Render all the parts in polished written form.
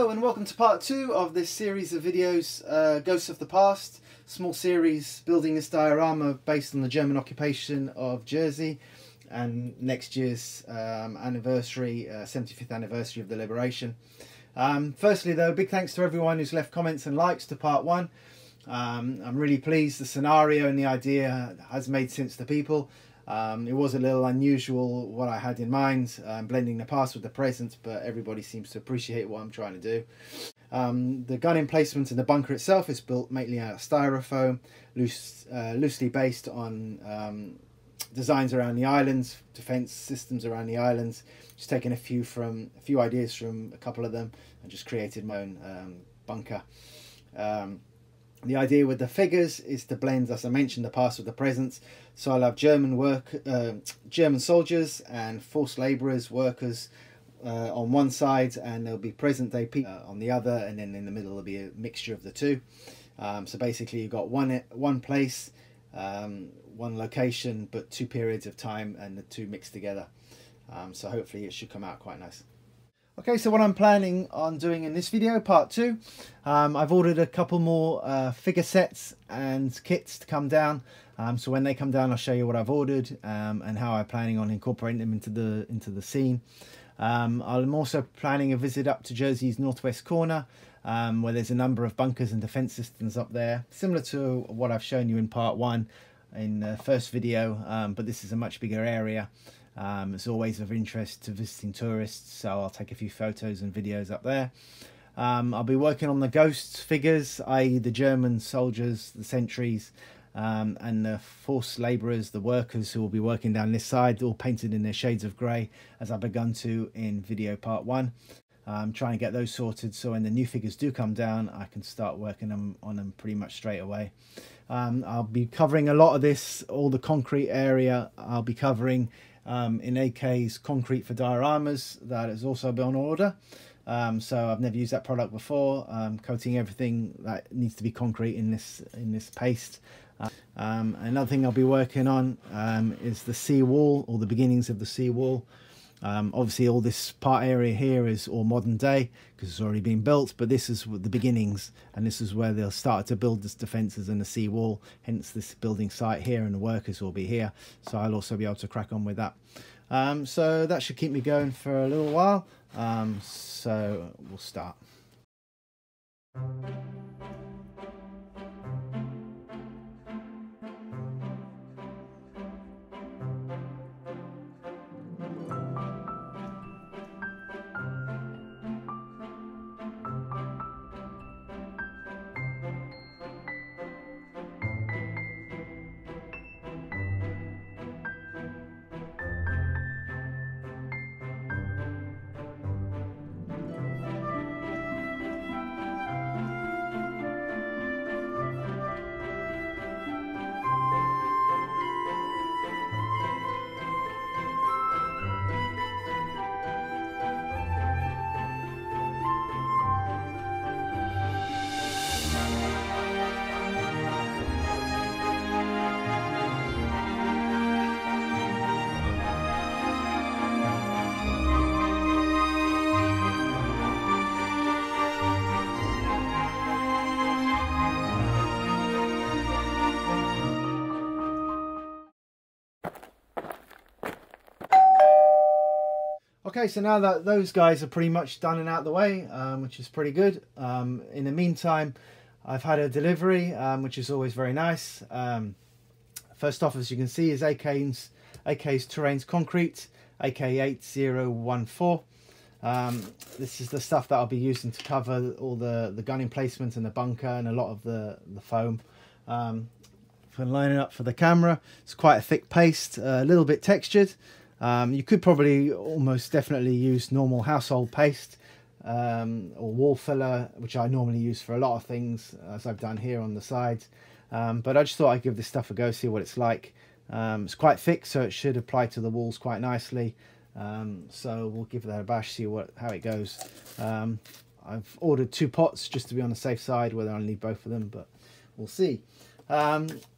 Hello and welcome to part 2 of this series of videos, Ghosts of the Past, small series building this diorama based on the German occupation of Jersey and next year's anniversary, 75th anniversary of the liberation. Firstly though, big thanks to everyone who's left comments and likes to part 1. I'm really pleased the scenario and the idea has made sense to people. It was a little unusual what I had in mind, blending the past with the present, but everybody seems to appreciate what I'm trying to do. The gun emplacement and the bunker itself is built mainly out of styrofoam, loosely based on designs around the islands, defence systems around the islands. Just taken a few ideas from a couple of them and just created my own bunker. The idea with the figures is to blend, as I mentioned, the past with the present. So I'll have German soldiers and forced labourers, workers on one side, and there'll be present day people on the other, and then in the middle there'll be a mixture of the two. So basically you've got one place, one location, but two periods of time, and the two mixed together. So hopefully it should come out quite nice. Okay, so what I'm planning on doing in this video, part 2, I've ordered a couple more figure sets and kits to come down. So when they come down, I'll show you what I've ordered and how I'm planning on incorporating them into the scene. I'm also planning a visit up to Jersey's northwest corner, where there's a number of bunkers and defence systems up there, similar to what I've shown you in part 1 in the first video, but this is a much bigger area. It's always of interest to visiting tourists, so I'll take a few photos and videos up there. I'll be working on the ghost figures, i.e. the German soldiers, the sentries, and the forced labourers, the workers who will be working down this side, all painted in their shades of grey, as I've begun to in video part 1. I'm trying to get those sorted so when the new figures do come down, I can start working on them pretty much straight away. I'll be covering a lot of this, all the concrete area I'll be covering in AK's concrete for dioramas. That has also been on order. So I've never used that product before. Coating everything that needs to be concrete in this paste. Another thing I'll be working on is the sea wall, or the beginnings of the sea wall. Obviously all this part area here is all modern day because it's already been built, but this is the beginnings, and this is where they'll start to build this defences and the sea wall, hence this building site here, and the workers will be here, so I'll also be able to crack on with that. So that should keep me going for a little while, so we'll start. Okay, so now that those guys are pretty much done and out of the way, which is pretty good. In the meantime, I've had a delivery, which is always very nice. First off, as you can see, is AK's Terrains Concrete, AK8014. This is the stuff that I'll be using to cover all the gun emplacement and the bunker and a lot of the foam. For lining up for the camera, it's quite a thick paste, a little bit textured. You could probably almost definitely use normal household paste or wall filler, which I normally use for a lot of things, as I've done here on the sides. But I just thought I'd give this stuff a go, see what it's like. It's quite thick, so it should apply to the walls quite nicely. So we'll give that a bash, see how it goes. I've ordered 2 pots just to be on the safe side, whether I'll need both of them, but we'll see.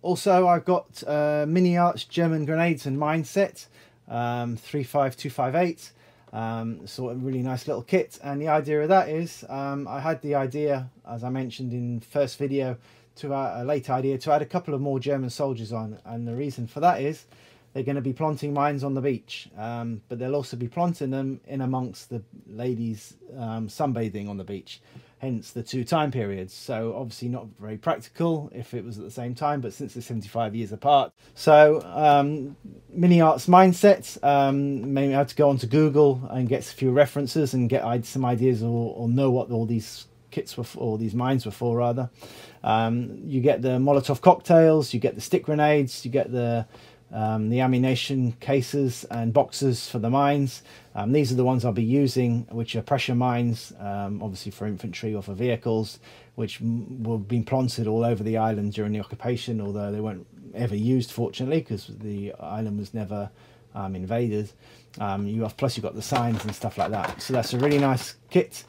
Also, I've got Mini Arch German grenades and mine set. 35258. Sort of really nice little kit. And the idea of that is, I had the idea, as I mentioned in the first video, to a late idea to add a couple of more German soldiers on. And the reason for that is they're going to be planting mines on the beach, but they'll also be planting them in amongst the ladies sunbathing on the beach, hence the 2 time periods. So obviously not very practical if it was at the same time, but since they're 75 years apart. So Mini Arts mindset, maybe I had to go onto Google and get a few references and get some ideas, or know what all these kits were for, or these mines were for rather. You get the Molotov cocktails, you get the stick grenades, you get the ammunition cases and boxes for the mines. These are the ones I'll be using, which are pressure mines, obviously for infantry or for vehicles, which were being planted all over the island during the occupation, although they weren't ever used, fortunately, because the island was never invaded. Plus you've got the signs and stuff like that. So that's a really nice kit,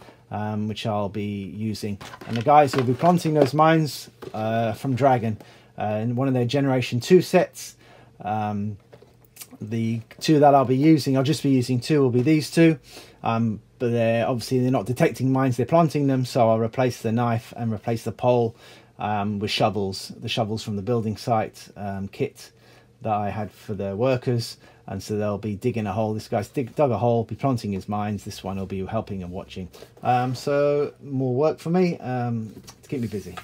which I'll be using. And the guys will be planting those mines from Dragon in one of their Generation 2 sets. The 2 that I'll be using, I'll just be using 2, will be these 2, but they're not detecting mines, they're planting them. So I'll replace the knife and replace the pole with shovels, the shovels from the building site kit that I had for the workers. And so they'll be digging a hole. This guy's dug a hole, be planting his mines. This one will be helping and watching. So more work for me to keep me busy.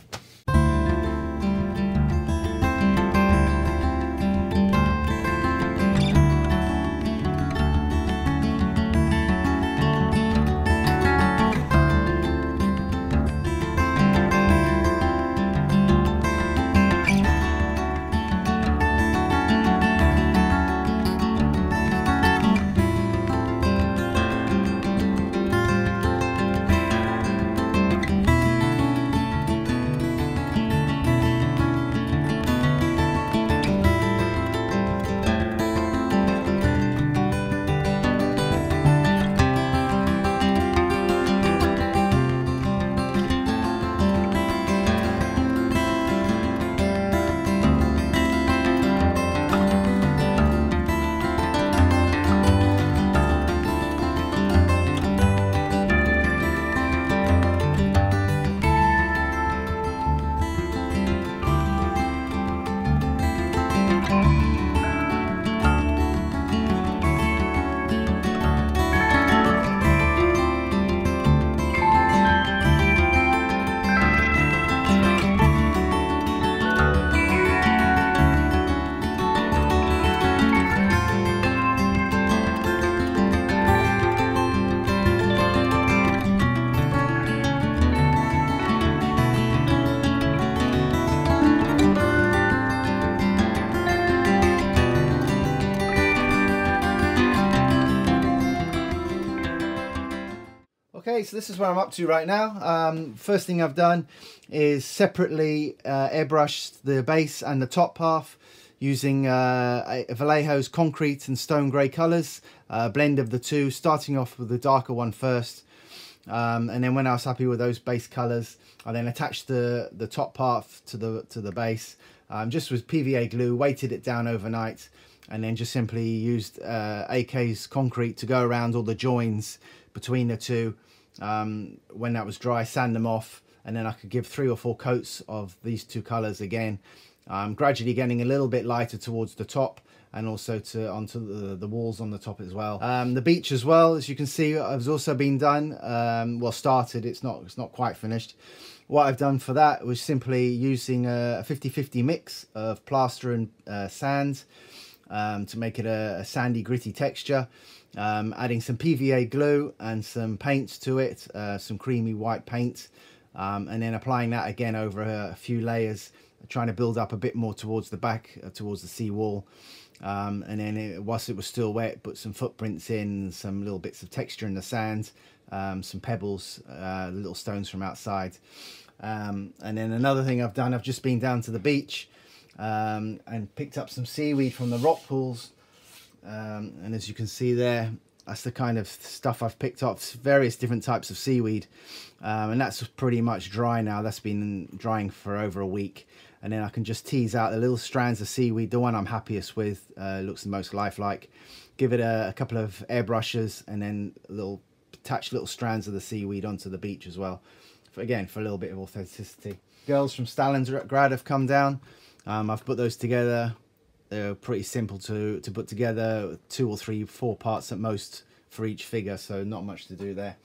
Okay, so this is where I'm up to right now. First thing I've done is separately airbrushed the base and the top half using Vallejo's concrete and stone grey colours, blend of the two, starting off with the darker one first. And then when I was happy with those base colours, I then attached the top half to the base, just with PVA glue, weighted it down overnight, and then just simply used AK's concrete to go around all the joins between the two. When that was dry, sand them off, and then I could give 3 or 4 coats of these two colours again, gradually getting a little bit lighter towards the top and also onto the walls on the top as well. The beach as well, as you can see, has also been done, well started, it's not quite finished. What I've done for that was simply using a 50-50 mix of plaster and sand to make it a sandy gritty texture. Adding some PVA glue and some paint to it, some creamy white paint, and then applying that again over a few layers, trying to build up a bit more towards the back, towards the sea wall. And then whilst it was still wet, put some footprints in, some little bits of texture in the sand, some pebbles, little stones from outside. And then another thing I've done, I've just been down to the beach and picked up some seaweed from the rock pools. And as you can see there, that's the kind of stuff I've picked up, various different types of seaweed, and that's pretty much dry now. That's been drying for over a week, and then I can just tease out the little strands of seaweed. The one I'm happiest with, looks the most lifelike. Give it a couple of airbrushes, and then attach little strands of the seaweed onto the beach as well, again for a little bit of authenticity. Girls from Stalingrad have come down. I've put those together. They're pretty simple to put together, 2 or 3, 4 parts at most for each figure, so not much to do there.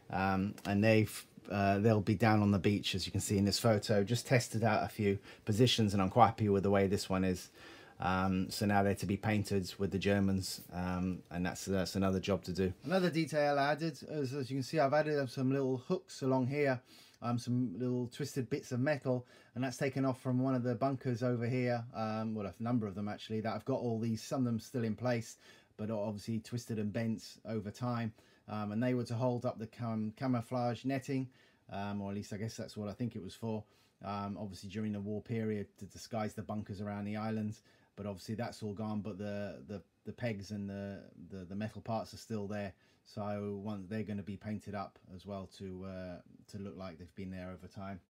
And they'll be down on the beach, as you can see in this photo. Just tested out a few positions, and I'm quite happy with the way this one is. So now they're to be painted with the Germans, and that's another job to do. Another detail I added, as you can see, I've added some little hooks along here, some little twisted bits of metal, and that's taken off from one of the bunkers over here. Well, a number of them actually, that I've got all these, some of them still in place, but obviously twisted and bent over time. And they were to hold up the camouflage netting, or at least I guess that's what I think it was for. Obviously during the war period, to disguise the bunkers around the islands. But obviously that's all gone, but the pegs and the metal parts are still there. So they're going to be painted up as well to look like they've been there over time.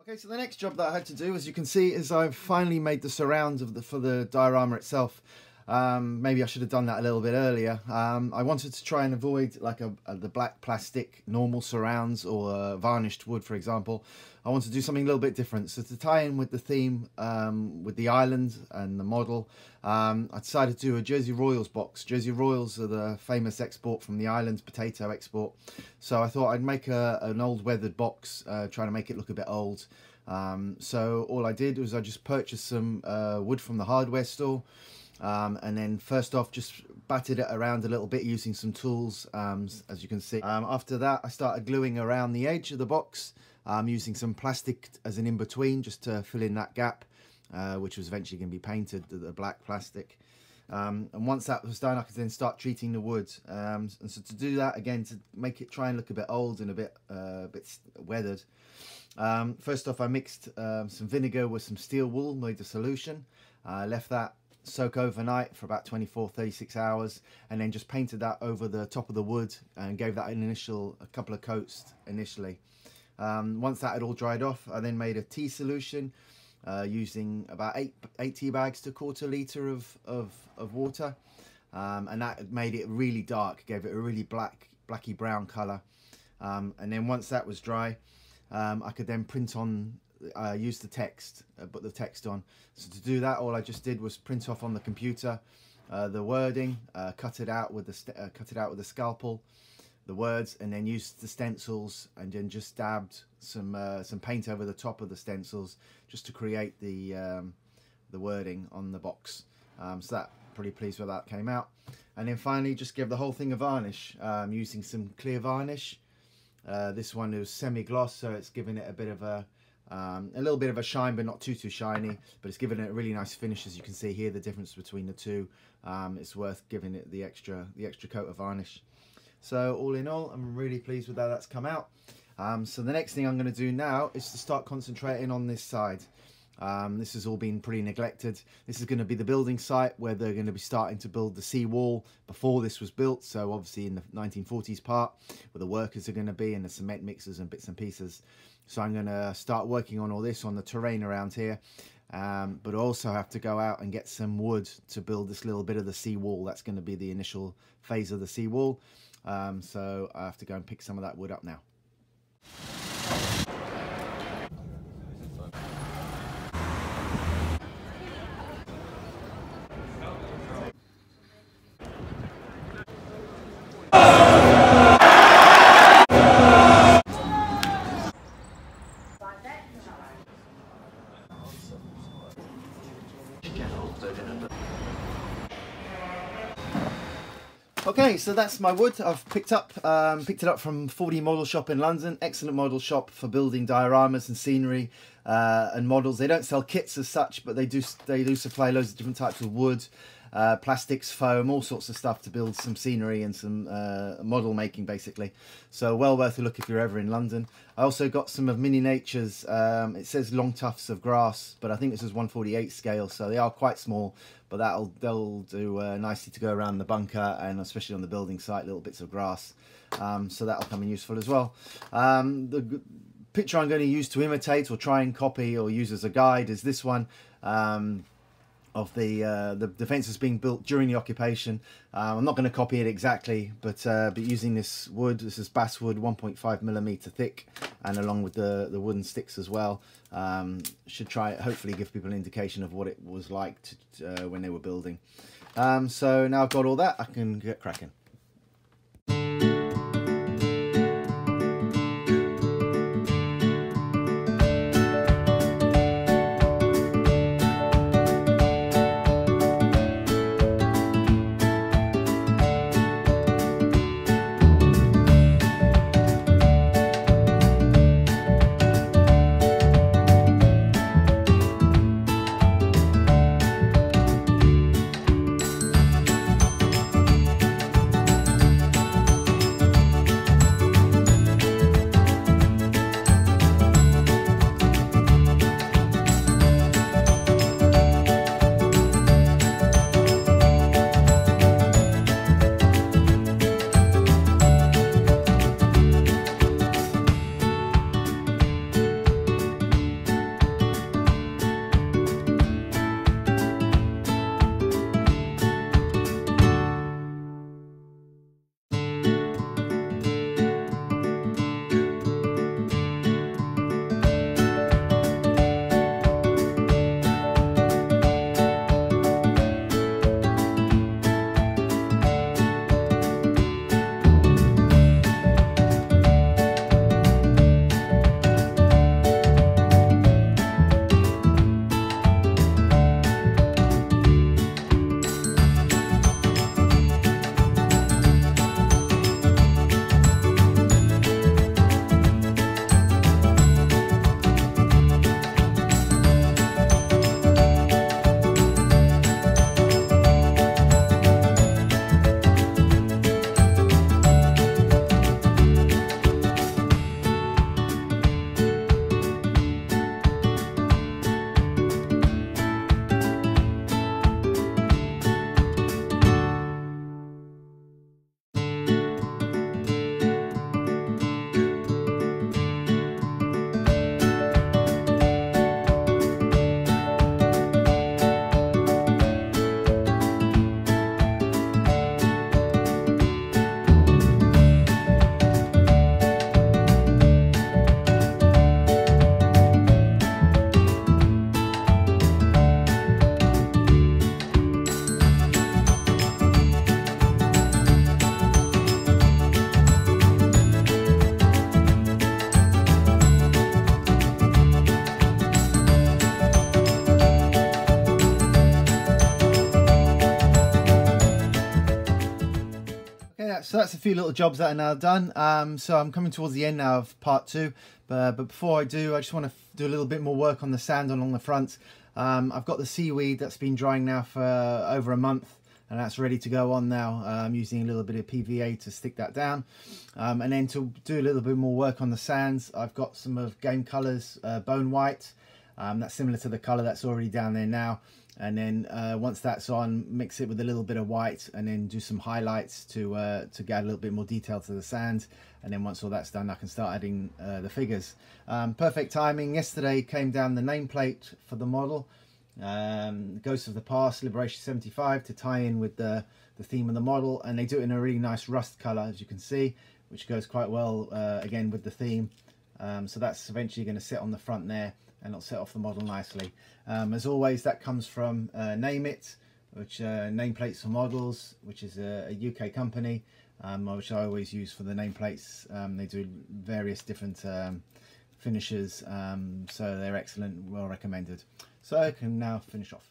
Okay, so the next job that I had to do, as you can see, is I've finally made the surrounds for the diorama itself. Maybe I should have done that a little bit earlier. I wanted to try and avoid like the black plastic normal surrounds or varnished wood, for example. I want to do something a little bit different. So to tie in with the theme, with the island and the model, I decided to do a Jersey Royals box. Jersey Royals are the famous export from the islands, potato export. So I thought I'd make an old weathered box, trying to make it look a bit old. So all I did was I just purchased some wood from the hardware store. And then first off just battered it around a little bit using some tools, as you can see. After that I started gluing around the edge of the box, using some plastic as an in-between just to fill in that gap, which was eventually going to be painted, the black plastic. And once that was done I could then start treating the wood, and so to do that again, to make it try and look a bit old and a bit weathered, first off I mixed some vinegar with some steel wool, made a solution, left that soak overnight for about 24-36 hours, and then just painted that over the top of the wood and gave that a couple of coats initially. Once that had all dried off, I then made a tea solution using about 8 tea bags to 1/4 litre of water, and that made it really dark, gave it a really blacky brown colour. And then once that was dry, I could then print on, use the text, put the text on. So to do that, all I just did was print off on the computer the wording, cut it out with the scalpel, the words, and then used the stencils, and then just dabbed some paint over the top of the stencils just to create the wording on the box. So that, pretty pleased with that came out. And then finally just give the whole thing a varnish, using some clear varnish. This one is semi-gloss, so it's giving it a bit of a A little bit of a shine, but not too shiny, but it's given it a really nice finish. As you can see here, the difference between the two. It's worth giving it the extra coat of varnish. So all in all, I'm really pleased with how that's come out. So the next thing I'm going to do now is to start concentrating on this side. This has all been pretty neglected. This is going to be the building site where they're going to be starting to build the seawall before this was built. So obviously in the 1940s part, where the workers are going to be, and the cement mixers and bits and pieces. So I'm going to start working on all this on the terrain around here. But also have to go out and get some wood to build this little bit of the seawall. That's going to be the initial phase of the seawall. So I have to go and pick some of that wood up now. Okay, so that's my wood. I've picked it up from 4D Model Shop in London. Excellent model shop for building dioramas and scenery and models. They don't sell kits as such, but they do supply loads of different types of wood, plastics, foam, all sorts of stuff to build some scenery and some model making, basically. So well worth a look if you're ever in London. I also got some of Mini Nature's. It says long tufts of grass, but I think this is 1/48 scale, so they are quite small. But they'll do nicely to go around the bunker, and especially on the building site, little bits of grass. So that'll come in useful as well. The picture I'm going to use to imitate or try and copy or use as a guide is this one. Of the defences being built during the occupation. I'm not going to copy it exactly, but using this wood, this is basswood, 1.5mm thick, and along with the wooden sticks as well, should hopefully give people an indication of what it was like when they were building. So now I've got all that, I can get cracking. So that's a few little jobs that are now done. So I'm coming towards the end now of part 2, but before I do, I just want to do a little bit more work on the sand along the front. I've got the seaweed that's been drying now for over a month, and that's ready to go on now. I'm using a little bit of PVA to stick that down, and then to do a little bit more work on the sands, I've got some of Game Colours bone white. That's similar to the colour that's already down there now. And then once that's on, mix it with a little bit of white, and then do some highlights to get a little bit more detail to the sand. And then once all that's done, I can start adding the figures. Perfect timing. Yesterday came down the nameplate for the model, Ghosts of the Past, Liberation 75, to tie in with the theme of the model. And they do it in a really nice rust colour, as you can see, which goes quite well again with the theme. So that's eventually going to sit on the front there, and it'll set off the model nicely. As always, that comes from Name It, which nameplates for models, which is a UK company, which I always use for the nameplates. They do various different finishes, so they're excellent, well recommended. So I can now finish off.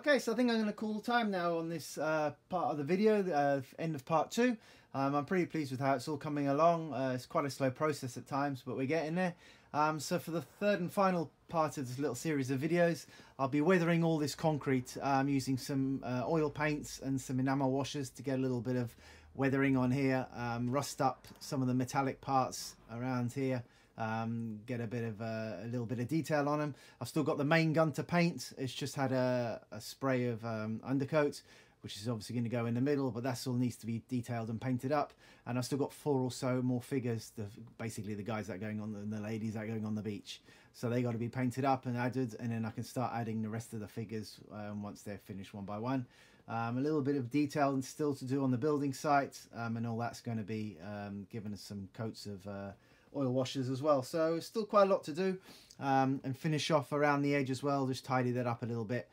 Okay, so I think I'm going to call time now on this part of the video, end of part 2. I'm pretty pleased with how it's all coming along. It's quite a slow process at times, but we're getting there. So for the third and final part of this little series of videos, I'll be weathering all this concrete using some oil paints and some enamel washes to get a little bit of weathering on here, rust up some of the metallic parts around here. Get a little bit of detail on them. I've still got the main gun to paint. It's just had a spray of undercoat, which is obviously going to go in the middle, but that all needs to be detailed and painted up. And I've still got 4 or so more figures, basically the guys that are going on and the ladies that are going on the beach. So they got to be painted up and added, and then I can start adding the rest of the figures once they're finished one by one. A little bit of detail and still to do on the building site, and all that's going to be giving us some coats of oil washes as well. So still quite a lot to do, and finish off around the edge as well, just tidy that up a little bit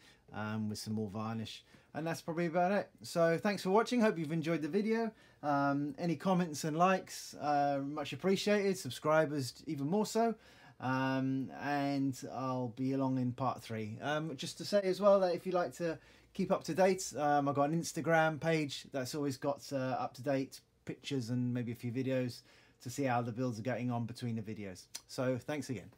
with some more varnish, and that's probably about it. So thanks for watching, hope you've enjoyed the video. Any comments and likes much appreciated, subscribers even more so, and I'll be along in part 3. Just to say as well that if you like to keep up to date, I've got an Instagram page that's always got up to date pictures and maybe a few videos to see how the builds are getting on between the videos. So thanks again.